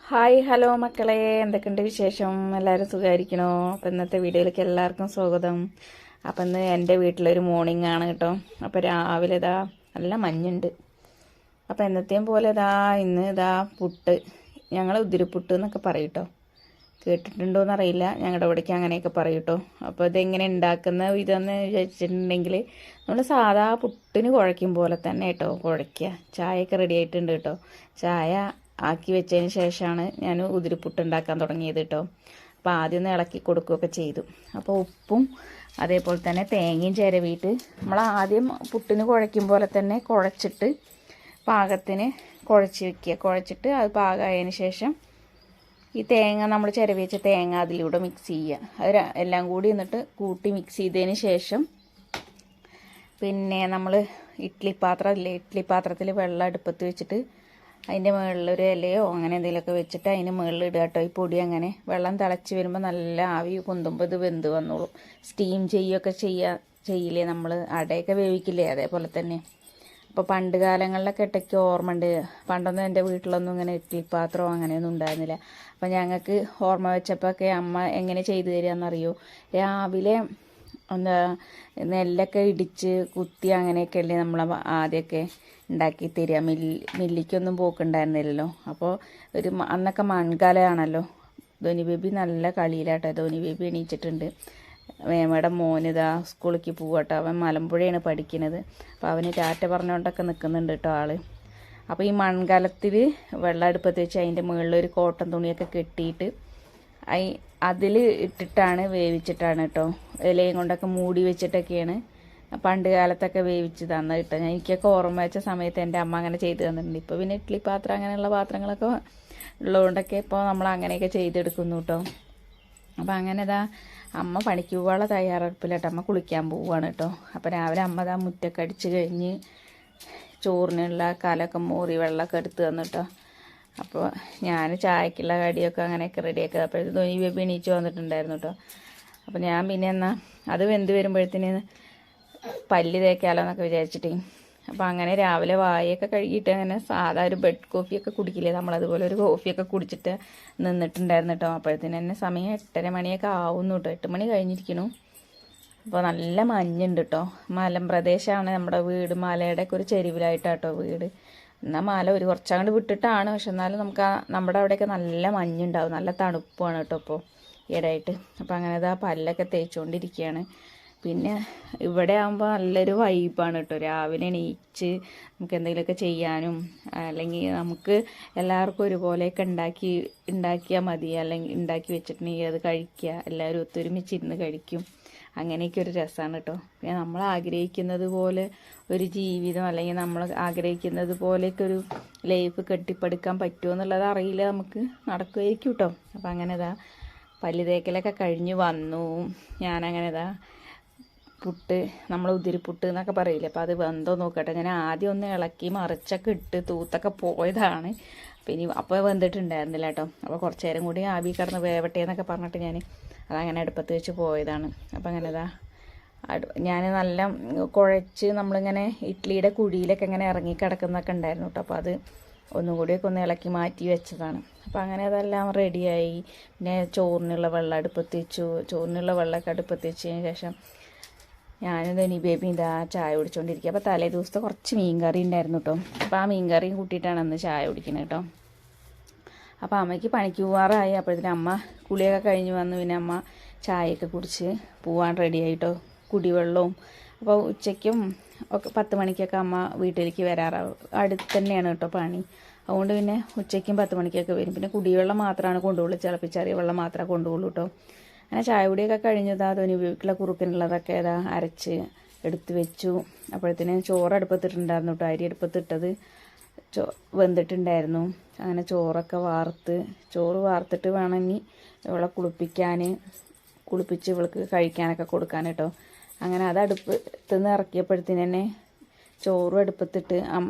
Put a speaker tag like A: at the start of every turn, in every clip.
A: Hi hello മക്കളെ, എന്തൊക്കെയുണ്ട് വിശേഷം? എല്ലാവരും സുഖമായിരിക്കണോ? അപ്പോൾ ഇന്നത്തെ വീഡിയോയിലേക്ക് എല്ലാവർക്കും സ്വാഗതം. അപ്പം ഇന്ന് എൻ്റെ വീട്ടിലൊരു മോർണിംഗ് ആണ് കേട്ടോ. അപ്പോൾ രാവിലെ ഇതാ നല്ല മഞ്ഞുണ്ട്. അപ്പോൾ എന്നത്തെയും പോലെ ഇന്ന് പുട്ട്, ഞങ്ങൾ ഉതിരിപ്പുട്ട് എന്നൊക്കെ പറയും കേട്ടോ. കേട്ടിട്ടുണ്ടോയെന്നറിയില്ല, ഞങ്ങളുടെ ഇവിടേക്ക് അങ്ങനെയൊക്കെ പറയും കേട്ടോ. അപ്പോൾ ഇതെങ്ങനെ ഉണ്ടാക്കുന്ന ഇതെന്ന് വിചാരിച്ചിട്ടുണ്ടെങ്കിൽ നമ്മൾ സാധാ പുട്ടിന് കുഴയ്ക്കും പോലെ തന്നെ കേട്ടോ കുഴയ്ക്കുക. ചായയൊക്കെ റെഡി ആയിട്ടുണ്ട് കേട്ടോ. ചായ ആക്കി വെച്ചതിന് ശേഷമാണ് ഞാൻ ഉതിരിപ്പുട്ട് ഉണ്ടാക്കാൻ തുടങ്ങിയത് കേട്ടോ. അപ്പോൾ ആദ്യം ഒന്ന് ഇളക്കി കൊടുക്കുകയൊക്കെ ചെയ്തു. അപ്പോൾ ഉപ്പും അതേപോലെ തന്നെ തേങ്ങയും ചിരവിയിട്ട് നമ്മൾ ആദ്യം പുട്ടിന് കുഴയ്ക്കും പോലെ തന്നെ കുഴച്ചിട്ട് പാകത്തിന് കുഴച്ച് വെക്കുക. കുഴച്ചിട്ട് അത് പാകമായതിന് ശേഷം ഈ തേങ്ങ നമ്മൾ ചിരവി വെച്ച തേങ്ങ അതിലൂടെ മിക്സ് ചെയ്യുക. അത് എല്ലാം കൂടി എന്നിട്ട് കൂട്ടി മിക്സ് ചെയ്തതിന് ശേഷം പിന്നെ നമ്മൾ ഇഡ്ഡലി പാത്രത്തിൽ വെള്ളം അടുപ്പത്ത് വെച്ചിട്ട് അതിൻ്റെ മുകളിലൊരു ഇലയോ അങ്ങനെ എന്തെങ്കിലുമൊക്കെ വെച്ചിട്ട് അതിന് മുകളിൽ ഇടുക കേട്ടോ. ഈ പൊടി അങ്ങനെ വെള്ളം തിളച്ച് വരുമ്പോൾ നല്ല ആവി പൊന്തുമ്പോൾ ഇത് വെന്ത് വന്നോളും. സ്റ്റീം ചെയ്യുകയൊക്കെ ചെയ്യില്ലേ നമ്മൾ, അടയൊക്കെ വേവിക്കില്ലേ, അതേപോലെ തന്നെ. അപ്പോൾ പണ്ട് കാലങ്ങളിലൊക്കെ ഇട്ടയ്ക്ക് ഓർമ്മയുണ്ട്. പണ്ടൊന്നും എൻ്റെ വീട്ടിലൊന്നും ഇങ്ങനെ ഇഡ്ഡലി പാത്രമോ അങ്ങനെയൊന്നും ഉണ്ടായിരുന്നില്ല. അപ്പോൾ ഞങ്ങൾക്ക് ഓർമ്മ വെച്ചപ്പോഴൊക്കെ അമ്മ എങ്ങനെ ചെയ്തു തരികയെന്നറിയോ? രാവിലെ നെല്ലൊക്കെ ഇടിച്ച് കുത്തി അങ്ങനെയൊക്കെ അല്ലേ നമ്മൾ ആദ്യമൊക്കെ ഉണ്ടാക്കി തരിക. മില്ലിക്കൊന്നും പോക്കുണ്ടായിരുന്നില്ലല്ലോ. അപ്പോൾ അന്നൊക്കെ മൺകാലമാണല്ലോ. ധോനി ബേബി നല്ല കളിയിലാട്ടോ. ധോനി ബേബി എണീച്ചിട്ടുണ്ട്. മേമയുടെ മോനിതാ സ്കൂളിലേക്ക് പോകട്ടോ. അവൻ മലമ്പുഴയാണ് പഠിക്കുന്നത്. അപ്പോൾ അവന് ടാറ്റ പറഞ്ഞുകൊണ്ടൊക്കെ നിൽക്കുന്നുണ്ട് കേട്ടോ ആള്. അപ്പോൾ ഈ മൺകലത്തിൽ വെള്ളം അടുപ്പത്ത് വെച്ച് അതിൻ്റെ മുകളിലൊരു കോട്ടൺ തുണിയൊക്കെ കെട്ടിയിട്ട് അതിൽ ഇട്ടിട്ടാണ് വേവിച്ചിട്ടാണ് കേട്ടോ. ഇലയും കൊണ്ടൊക്കെ മൂടി വെച്ചിട്ടൊക്കെയാണ് പണ്ട് കാലത്തൊക്കെ വേവിച്ച് തന്നത് കേട്ടോ. എനിക്കൊക്കെ ഓർമ്മ വെച്ച സമയത്ത് എൻ്റെ അമ്മ അങ്ങനെ ചെയ്ത് തന്നിട്ടുണ്ട്. ഇപ്പോൾ പിന്നെ ഇഡ്ഡലി പാത്രം അങ്ങനെയുള്ള പാത്രങ്ങളൊക്കെ ഉള്ളതുകൊണ്ടൊക്കെ ഇപ്പോൾ നമ്മൾ അങ്ങനെയൊക്കെ ചെയ്തെടുക്കുന്നു കേട്ടോ. അപ്പോൾ അങ്ങനെ അമ്മ പണിക്ക് പോകാനുള്ള തയ്യാറെടുപ്പിലാട്ടോ. അമ്മ കുളിക്കാൻ പോവുകയാണ് കേട്ടോ. അപ്പോൾ രാവിലെ അമ്മ മുറ്റൊക്കെ അടിച്ച് കഴിഞ്ഞ് ചോറിനുള്ള കലമൊക്കെ മോറി വെള്ളമൊക്കെ എടുത്ത് തന്നിട്ടോ. അപ്പോൾ ഞാൻ ചായക്കുള്ള കടിയൊക്കെ അങ്ങനെയൊക്കെ റെഡിയാക്കുക. അപ്പോൾ ധോനി ബേബി എണീച്ച് വന്നിട്ടുണ്ടായിരുന്നു കേട്ടോ. അപ്പോൾ ഞാൻ പിന്നെ അത് വെന്ത് വരുമ്പോഴത്തേന് പല്ല് തേക്കാലോ എന്നൊക്കെ വിചാരിച്ചിട്ടേ. അപ്പോൾ അങ്ങനെ രാവിലെ വായൊക്കെ കഴുകിയിട്ട് അങ്ങനെ സാധാ ഒരു ബെഡ് കോഫിയൊക്കെ കുടിക്കില്ലേ, നമ്മളതുപോലെ ഒരു കോഫിയൊക്കെ കുടിച്ചിട്ട് നിന്നിട്ടുണ്ടായിരുന്നു കേട്ടോ. അപ്പോഴത്തേന് തന്നെ സമയം 8:30 മണിയൊക്കെ ആവുന്നു കേട്ടോ. 8 മണി കഴിഞ്ഞിരിക്കണു. അപ്പോൾ നല്ല മഞ്ഞുണ്ട് കേട്ടോ. മലമ്പ്രദേശമാണ് നമ്മുടെ വീട്. മലയുടെയൊക്കെ ഒരു ചെരുവിലായിട്ടാട്ടോ വീട്. എന്നാൽ മല കുറച്ചങ്ങോട്ട് വിട്ടിട്ടാണ്. പക്ഷെ എന്നാലും നമുക്ക് നമ്മുടെ അവിടെയൊക്കെ നല്ല മഞ്ഞുണ്ടാവും. നല്ല തണുപ്പാണ് കേട്ടോ ഇപ്പോൾ ഈയിടെയായിട്ട്. അപ്പോൾ അങ്ങനെ പല്ലൊക്കെ തേച്ചുകൊണ്ടിരിക്കുകയാണ്. പിന്നെ ഇവിടെ ആകുമ്പോൾ നല്ലൊരു വൈബാണ് കേട്ടോ. രാവിലെ എണീച്ച് നമുക്ക് എന്തെങ്കിലുമൊക്കെ ചെയ്യാനും, അല്ലെങ്കിൽ നമുക്ക് എല്ലാവർക്കും ഒരുപോലെയൊക്കെ ഉണ്ടാക്കിയാൽ മതി. അല്ലെങ്കിൽ ഉണ്ടാക്കി വെച്ചിട്ടുണ്ടെങ്കിൽ അത് കഴിക്കുക, എല്ലാവരും ഒത്തൊരുമിച്ചിരുന്ന് കഴിക്കും. അങ്ങനെയൊക്കെ ഒരു രസമാണ് കേട്ടോ. പിന്നെ നമ്മൾ ആഗ്രഹിക്കുന്നത് പോലെ ഒരു ജീവിതം, അല്ലെങ്കിൽ നമ്മൾ ആഗ്രഹിക്കുന്നത് പോലെയൊക്കെ ഒരു ലൈഫ് കെട്ടിപ്പടുക്കാൻ പറ്റുമോ എന്നുള്ളത് അറിയില്ല. നമുക്ക് നടക്കുമായിരിക്കും കേട്ടോ. അപ്പോൾ അങ്ങനെ പല്ല് തേക്കലൊക്കെ കഴിഞ്ഞ് വന്നു. ഞാനങ്ങനെ പുട്ട്, നമ്മൾ ഉതിരിപ്പുട്ട് എന്നൊക്കെ പറയില്ലേ, അപ്പോൾ അത് വെന്തോ നോക്കട്ടെ. ഞാൻ ആദ്യം ഒന്ന് ഇളക്കി മറിച്ചൊക്കെ ഇട്ട് തൂത്തൊക്കെ പോയതാണ്. പിന്നെ അപ്പോൾ വെന്തിട്ടുണ്ടായിരുന്നില്ല കേട്ടോ. അപ്പോൾ കുറച്ച് നേരം കൂടി ആവി കിടന്ന് വേവട്ടെ എന്നൊക്കെ പറഞ്ഞിട്ട് ഞാൻ അതങ്ങനെ അടുപ്പത്ത് വെച്ച് പോയതാണ്. അപ്പോൾ അങ്ങനെ ഞാൻ നല്ല കുഴച്ച് നമ്മളിങ്ങനെ ഇഡ്ഡലിയുടെ കുഴിയിലൊക്കെ ഇങ്ങനെ ഇറങ്ങി കിടക്കുന്നൊക്കെ ഉണ്ടായിരുന്നു കേട്ടോ. അപ്പോൾ അത് ഒന്നും കൂടിയൊക്കെ ഒന്ന് ഇളക്കി മാറ്റി വെച്ചതാണ്. അപ്പോൾ അങ്ങനെ അതെല്ലാം റെഡിയായി. പിന്നെ ചോറിനുള്ള വെള്ളം അടുപ്പത്ത് വെച്ചു. ചോറിനുള്ള വെള്ളമൊക്കെ അടുപ്പത്ത് വെച്ചതിന് ശേഷം ഞാനിനി ബേബി ചായ കുടിച്ചുകൊണ്ടിരിക്കുക. അപ്പോൾ തലേ ദിവസത്തെ കുറച്ച് മീൻകറി ഉണ്ടായിരുന്നു കേട്ടോ. അപ്പോൾ ആ മീൻകറിയും കൂട്ടിയിട്ടാണ് അന്ന് ചായ കുടിക്കുന്നത് കേട്ടോ. അപ്പോൾ അമ്മയ്ക്ക് പണിക്ക് പോകാറായി. അപ്പോഴത്തേനും അമ്മ കുളിയൊക്കെ കഴിഞ്ഞ് വന്ന് പിന്നെ അമ്മ ചായയൊക്കെ കുടിച്ച് പോകാൻ റെഡിയായിട്ടോ. കുടിവെള്ളവും. അപ്പോൾ ഉച്ചയ്ക്കും ഒക്കെ 10 മണിക്കൊക്കെ അമ്മ വീട്ടിലേക്ക് വരാറാവും. അടുത്ത് തന്നെയാണ് കേട്ടോ പണി. അതുകൊണ്ട് പിന്നെ ഉച്ചയ്ക്കും 10 മണിക്കൊക്കെ വരും. പിന്നെ കുടിവെള്ളം മാത്രമാണ് കൊണ്ടുപോകുള്ളൂ. തിളപ്പിച്ചാറിയ വെള്ളം മാത്രമേ കൊണ്ടുപോകുള്ളൂ കേട്ടോ. അങ്ങനെ ചായ കുടിയൊക്കെ കഴിഞ്ഞതാ ധോനി ബേബിക്കുള്ള കുറുക്കിനുള്ളതൊക്കെ അരച്ച് എടുത്ത് വെച്ചു. അപ്പോഴത്തേന് ചോറ് അടുപ്പത്തിട്ടുണ്ടായിരുന്നു കേട്ടോ. അരി അടുപ്പത്തിട്ടത് വെന്തിട്ടുണ്ടായിരുന്നു. അങ്ങനെ ചോറൊക്കെ ചോറ് വാർത്തിട്ട് വേണമെങ്കിൽ ഇവളെ കുളിപ്പിച്ച് ഇവൾക്ക് കഴിക്കാനൊക്കെ കൊടുക്കാൻ കേട്ടോ. അങ്ങനെ അത് അടുപ്പത്ത് നിന്ന് ഇറക്കിയപ്പോഴത്തേന് തന്നെ ചോറും അടുപ്പത്തിട്ട്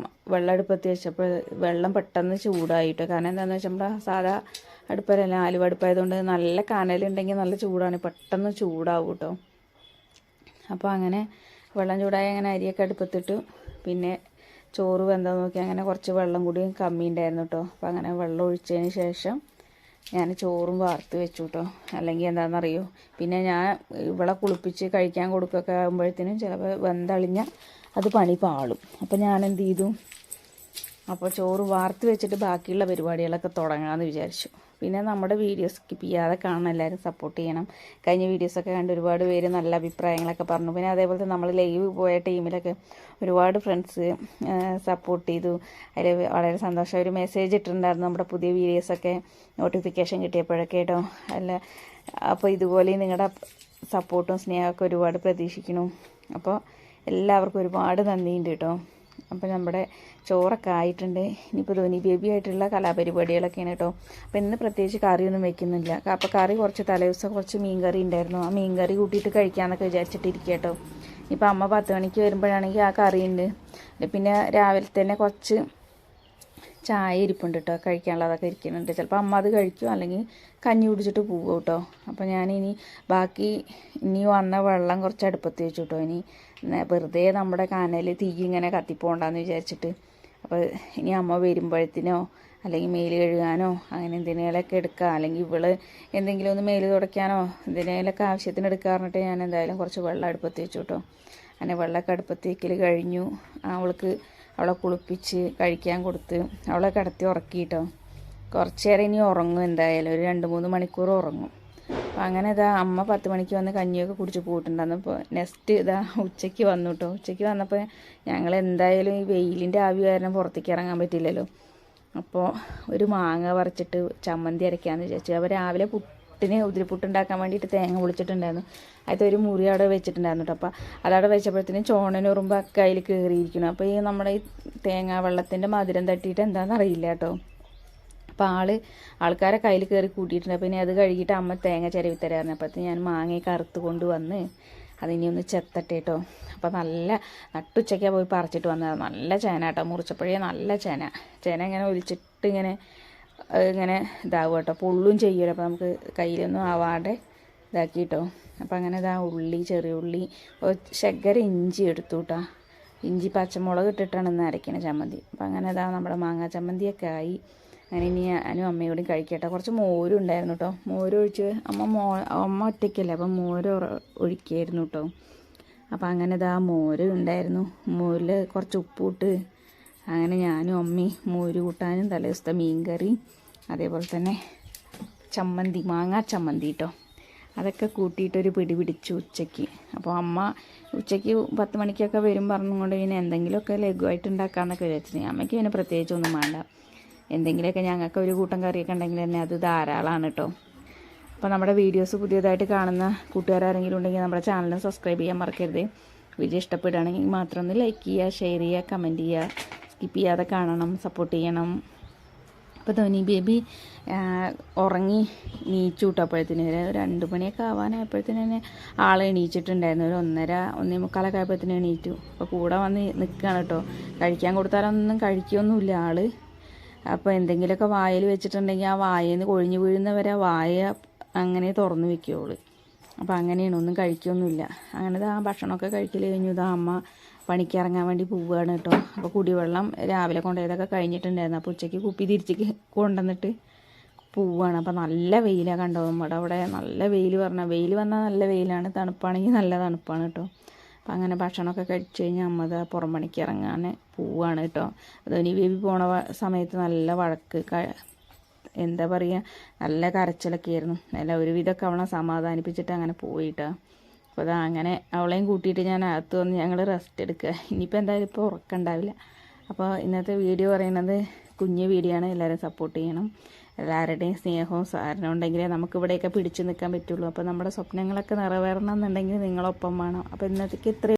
A: വെള്ളം അടുപ്പത്ത് വെച്ചപ്പോൾ വെള്ളം പെട്ടെന്ന് ചൂടായിട്ടോ. കാരണം എന്താണെന്ന് വെച്ചാൽ നമ്മുടെ സാധാ അടുപ്പരല്ല, ആലുവ അടുപ്പായതുകൊണ്ട് നല്ല കനലുണ്ടെങ്കിൽ നല്ല ചൂടാണ്, പെട്ടെന്ന് ചൂടാവും കേട്ടോ. അപ്പോൾ അങ്ങനെ വെള്ളം ചൂടായി അങ്ങനെ അരിയൊക്കെ അടുപ്പത്തിട്ടു. പിന്നെ ചോറ് വെന്താന്ന് നോക്കി അങ്ങനെ കുറച്ച് വെള്ളം കൂടി കമ്മി ഉണ്ടായിരുന്നു കേട്ടോ. അപ്പോൾ അങ്ങനെ വെള്ളം ഒഴിച്ചതിന് ശേഷം ഞാൻ ചോറും വാർത്ത് വെച്ചു കേട്ടോ. അല്ലെങ്കിൽ എന്താണെന്നറിയോ, പിന്നെ ഞാൻ ഇവളെ കുളിപ്പിച്ച് കഴിക്കാൻ കൊടുക്കുകയൊക്കെ ആകുമ്പോഴത്തേനും ചിലപ്പോൾ വെന്തളിഞ്ഞാൽ അത് പണി പാളും. അപ്പോൾ ഞാൻ എന്ത് ചെയ്തു, അപ്പോൾ ചോറ് വാർത്ത് വെച്ചിട്ട് ബാക്കിയുള്ള പരിപാടികളൊക്കെ തുടങ്ങാമെന്ന് വിചാരിച്ചു. പിന്നെ നമ്മുടെ വീഡിയോ സ്കിപ്പ് ചെയ്യാതെ കാണാൻ എല്ലാവരും സപ്പോർട്ട് ചെയ്യണം. കഴിഞ്ഞ വീഡിയോസൊക്കെ കണ്ട് ഒരുപാട് പേര് നല്ല അഭിപ്രായങ്ങളൊക്കെ പറഞ്ഞു. പിന്നെ അതേപോലെ നമ്മൾ ലൈവ് പോയ ടീമിലൊക്കെ ഒരുപാട് ഫ്രണ്ട്സ് സപ്പോർട്ട് ചെയ്തു. അതിൽ വളരെ സന്തോഷം. ഒരു മെസ്സേജ് ഇട്ടിട്ടുണ്ടായിരുന്നു നമ്മുടെ പുതിയ വീഡിയോസൊക്കെ നോട്ടിഫിക്കേഷൻ കിട്ടിയപ്പോഴൊക്കെ കേട്ടോ. അല്ല, അപ്പോൾ ഇതുപോലെ നിങ്ങളുടെ സപ്പോർട്ടും സ്നേഹമൊക്കെ ഒരുപാട് പ്രതീക്ഷിക്കുന്നു. അപ്പോൾ എല്ലാവർക്കും ഒരുപാട് നന്ദിയുണ്ട് കേട്ടോ. അപ്പോൾ നമ്മുടെ ചോറൊക്കെ ആയിട്ടുണ്ട്. ഇനിയിപ്പോൾ ധോനി ബേബി ആയിട്ടുള്ള കലാപരിപാടികളൊക്കെയാണ് കേട്ടോ. അപ്പോൾ ഇന്ന് പ്രത്യേകിച്ച് കറിയൊന്നും വെക്കുന്നില്ല. അപ്പോൾ കറി കുറച്ച് തലേദിവസം കുറച്ച് മീൻ കറി ഉണ്ടായിരുന്നു. ആ മീൻ കറി കൂട്ടിയിട്ട് കഴിക്കാമെന്നൊക്കെ വിചാരിച്ചിട്ടിരിക്കുക കേട്ടോ. ഇപ്പോൾ അമ്മ 10 മണിക്ക് വരുമ്പോഴാണെങ്കിൽ ആ കറി ഉണ്ട്. പിന്നെ രാവിലെ തന്നെ കുറച്ച് ചായ ഇരിപ്പുണ്ട് കേട്ടോ, കഴിക്കാനുള്ളതൊക്കെ ഇരിക്കുന്നുണ്ട്. ചിലപ്പോൾ അമ്മ അത് കഴിക്കും, അല്ലെങ്കിൽ കഞ്ഞി കുടിച്ചിട്ട് പോകും കേട്ടോ. അപ്പോൾ ഞാനിനി ബാക്കി ഇനി വന്ന വെള്ളം കുറച്ച് അടുപ്പത്ത് വെച്ചു കേട്ടോ. ഇനി വെറുതെ നമ്മുടെ കനൽ തീ ഇങ്ങനെ കത്തിപ്പോണ്ടെന്ന് വിചാരിച്ചിട്ട്. അപ്പോൾ ഇനി അമ്മ വരുമ്പോഴത്തേനോ അല്ലെങ്കിൽ മേല് കഴുകാനോ അങ്ങനെ എന്തിനേലൊക്കെ എടുക്കുക, അല്ലെങ്കിൽ ഇവള് എന്തെങ്കിലും ഒന്ന് മേല് തുടയ്ക്കാനോ എന്തിനേലൊക്കെ ആവശ്യത്തിന് എടുക്കുക പറഞ്ഞിട്ട് ഞാൻ എന്തായാലും കുറച്ച് വെള്ളം അടുപ്പത്ത് വെച്ചു കേട്ടോ. അങ്ങനെ വെള്ളമൊക്കെ അടുപ്പത്ത് വയ്ക്കൽ കഴിഞ്ഞു. അവളെ കുളിപ്പിച്ച് കഴിക്കാൻ കൊടുത്ത് അവളെ കിടത്തി ഉറക്കിയിട്ടോ. കുറച്ച് നേരം ഇനി ഉറങ്ങും, എന്തായാലും ഒരു 2-3 മണിക്കൂർ ഉറങ്ങും. അപ്പം അങ്ങനെ ഇതാ അമ്മ 10 മണിക്ക് വന്ന് കഞ്ഞിയൊക്കെ കുടിച്ച് പോയിട്ടുണ്ടായിരുന്നു. അപ്പോൾ നെക്സ്റ്റ് ഇതാ ഉച്ചയ്ക്ക് വന്നു കേട്ടോ. ഉച്ചയ്ക്ക് വന്നപ്പോൾ ഞങ്ങൾ എന്തായാലും ഈ വെയിലിൻ്റെ ആവി കാരണം പുറത്തേക്ക് ഇറങ്ങാൻ പറ്റില്ലല്ലോ. അപ്പോൾ ഒരു മാങ്ങ പറിച്ചിട്ട് ചമ്മന്തി അരയ്ക്കാമെന്ന് വിചാരിച്ചു. അപ്പോൾ രാവിലെ ഉതിരിപ്പുട്ടുണ്ടാക്കാൻ വേണ്ടിയിട്ട് തേങ്ങ പൊളിച്ചിട്ടുണ്ടായിരുന്നു. അതിൽ ഒരു മുറി അവിടെ വെച്ചിട്ടുണ്ടായിരുന്നു കേട്ടോ. അപ്പോൾ അതവിടെ വെച്ചപ്പോഴത്തേനും ചോണനുറുമ്പ് ഒക്കെ അതിൽ കയറിയിരിക്കണം. അപ്പോൾ ഈ നമ്മുടെ ഈ തേങ്ങ വെള്ളത്തിൻ്റെ മധുരം തട്ടിയിട്ട് എന്താണെന്ന് അറിയില്ല കേട്ടോ. അപ്പോൾ ആൾക്കാരെ കയ്യിൽ കയറി കൂട്ടിയിട്ടുണ്ട്. അപ്പോൾ ഇനി അത് കഴുകിയിട്ട് അമ്മ തേങ്ങ ചിരവി തരാറുണ്ട്. അപ്പോഴത്തേന് ഞാൻ മാങ്ങയൊക്കെ അറുത്ത് കൊണ്ട് വന്ന് അതിനി ഒന്ന് ചെത്തട്ടെ കേട്ടോ. അപ്പോൾ നല്ല നട്ടുച്ചയ്ക്കാണ് പോയി പറിച്ചിട്ട് വന്നത്. നല്ല ചേന കേട്ടോ, മുറിച്ചപ്പോഴേ നല്ല ചേന ഇങ്ങനെ ഒലിച്ചിട്ട് ഇങ്ങനെ ഇതാവും കേട്ടോ, പൊള്ളും ചെയ്യും. അപ്പോൾ നമുക്ക് കയ്യിലൊന്നും ആവാതെ ഇതാക്കി കേട്ടോ. അപ്പോൾ അങ്ങനെ ഇതാ ഉള്ളി, ചെറിയ ഉള്ളി, ശർക്കര, ഇഞ്ചി എടുത്തു കേട്ടോ. ഇഞ്ചി പച്ചമുളക് ഇട്ടിട്ടാണ് ഇന്ന് അരയ്ക്കണ ചമ്മന്തി. അപ്പോൾ അങ്ങനെ ഇതാ നമ്മുടെ മാങ്ങ ചമ്മന്തിയൊക്കെ ആയി. അങ്ങനെ ഇനി ഞാനും അമ്മയും കൂടി കഴിക്കട്ടെ. കുറച്ച് മോരും ഉണ്ടായിരുന്നു കേട്ടോ. മോരൊഴിച്ച് അമ്മ ഒറ്റയ്ക്കല്ലേ, അപ്പം മോര് ഒഴിക്കായിരുന്നു കേട്ടോ. അപ്പോൾ അങ്ങനെ ഇതാ മോര് ഉണ്ടായിരുന്നു. മോരിൽ കുറച്ച് ഉപ്പിട്ട് അങ്ങനെ ഞാനും അമ്മയും മോര് കൂട്ടാനും തലേദിവസത്തെ മീൻ കറി, അതേപോലെ തന്നെ ചമ്മന്തി, മാങ്ങാ ചമ്മന്തി കേട്ടോ, അതൊക്കെ കൂട്ടിയിട്ടൊരു പിടി പിടിച്ചു ഉച്ചയ്ക്ക്. അപ്പോൾ അമ്മ ഉച്ചയ്ക്ക് 10 മണിക്കൊക്കെ വരും പറഞ്ഞുകൊണ്ട് പിന്നെ എന്തെങ്കിലുമൊക്കെ ലഘുവായിട്ട് ഉണ്ടാക്കാമെന്നൊക്കെ വിചാരിച്ചു. അമ്മയ്ക്ക് പിന്നെ പ്രത്യേകിച്ചൊന്നും വേണ്ട, എന്തെങ്കിലുമൊക്കെ ഞങ്ങൾക്ക് ഒരു കൂട്ടം കറിയൊക്കെ ഉണ്ടെങ്കിൽ തന്നെ അത് ധാരാളമാണ് കേട്ടോ. അപ്പോൾ നമ്മുടെ വീഡിയോസ് പുതിയതായിട്ട് കാണുന്ന കൂട്ടുകാരെങ്കിലും ഉണ്ടെങ്കിൽ നമ്മുടെ ചാനലിന് സബ്സ്ക്രൈബ് ചെയ്യാൻ മറക്കരുത്. വീഡിയോ ഇഷ്ടപ്പെടുകയാണെങ്കിൽ മാത്രം ഒന്ന് ലൈക്ക് ചെയ്യുക, ഷെയർ ചെയ്യുക, കമൻറ്റ് ചെയ്യുക. സ്കിപ്പ് ചെയ്യാതെ കാണണം, സപ്പോർട്ട് ചെയ്യണം. അപ്പോൾ ധോനി ബേബി ഉറങ്ങി നീച്ചു വിട്ടപ്പോഴത്തേന് 2 മണിയൊക്കെ ആവാനായപ്പോഴത്തേന് തന്നെ ആൾ എണീച്ചിട്ടുണ്ടായിരുന്നു. ഒരു 1:30-1:45 ആയപ്പോഴത്തേന് എണീറ്റു. അപ്പോൾ കൂടെ വന്ന് നിൽക്കുകയാണ് കേട്ടോ. കഴിക്കാൻ കൊടുത്താലൊന്നും കഴിക്കുകയൊന്നുമില്ല ആൾ. അപ്പോൾ എന്തെങ്കിലുമൊക്കെ വായിൽ വെച്ചിട്ടുണ്ടെങ്കിൽ ആ വായിൽ നിന്ന് കൊഴിഞ്ഞു വീഴുന്നവരെ വായ അങ്ങനെ തുറന്നു വെക്കുകയുള്ളൂ. അപ്പോൾ അങ്ങനെയാണ്, ഒന്നും കഴിക്കുകയൊന്നുമില്ല. അങ്ങനെ ആ ഭക്ഷണമൊക്കെ കഴിക്കൽ കഴിഞ്ഞു. ഇതാ അമ്മ പണിക്ക് ഇറങ്ങാൻ വേണ്ടി പോവുകയാണ് കേട്ടോ. അപ്പോൾ കുടിവെള്ളം രാവിലെ കൊണ്ടുപോയതൊക്കെ കഴിഞ്ഞിട്ടുണ്ടായിരുന്നു. അപ്പോൾ ഉച്ചയ്ക്ക് കുപ്പി തിരിച്ച് കൊണ്ടുവന്നിട്ട് പോവുകയാണ്. അപ്പോൾ നല്ല വെയിലാണ് കണ്ടോ. നമ്മുടെ അവിടെ നല്ല വെയിൽ വന്നാൽ നല്ല വെയിലാണ്, തണുപ്പാണെങ്കിൽ നല്ല തണുപ്പാണ് കേട്ടോ. അപ്പം അങ്ങനെ ഭക്ഷണമൊക്കെ കഴിച്ച് കഴിഞ്ഞാൽ അമ്മ പുറം പണിക്ക് ഇറങ്ങാൻ പോവുകയാണ് കേട്ടോ. ധോനി ബേബി പോണ സമയത്ത് നല്ല വഴക്ക്, എന്താ പറയുക, നല്ല കരച്ചിലൊക്കെ ആയിരുന്നു. ഒരുവിധമൊക്കെ അവളെ സമാധാനിപ്പിച്ചിട്ട് അങ്ങനെ പോയിട്ടോ. അപ്പോൾ അതാ അങ്ങനെ അവളെയും കൂട്ടിയിട്ട് ഞാൻ അകത്ത് വന്ന് ഞങ്ങൾ റെസ്റ്റ് എടുക്കുക. ഇനിയിപ്പോൾ എന്തായാലും ഇപ്പോൾ ഉറക്കമുണ്ടാവില്ല. അപ്പോൾ ഇന്നത്തെ വീഡിയോ പറയുന്നത് കുഞ്ഞു വീഡിയോ ആണ്. എല്ലാവരും സപ്പോർട്ട് ചെയ്യണം. എല്ലാവരുടെയും സ്നേഹവും സഹകരണവും ഉണ്ടെങ്കിലേ നമുക്കിവിടെയൊക്കെ പിടിച്ചു നിൽക്കാൻ പറ്റുള്ളൂ. അപ്പോൾ നമ്മുടെ സ്വപ്നങ്ങളൊക്കെ നിറവേറണം എന്നുണ്ടെങ്കിൽ നിങ്ങളൊപ്പം വേണം. അപ്പോൾ ഇന്നത്തേക്ക് ഇത്രയും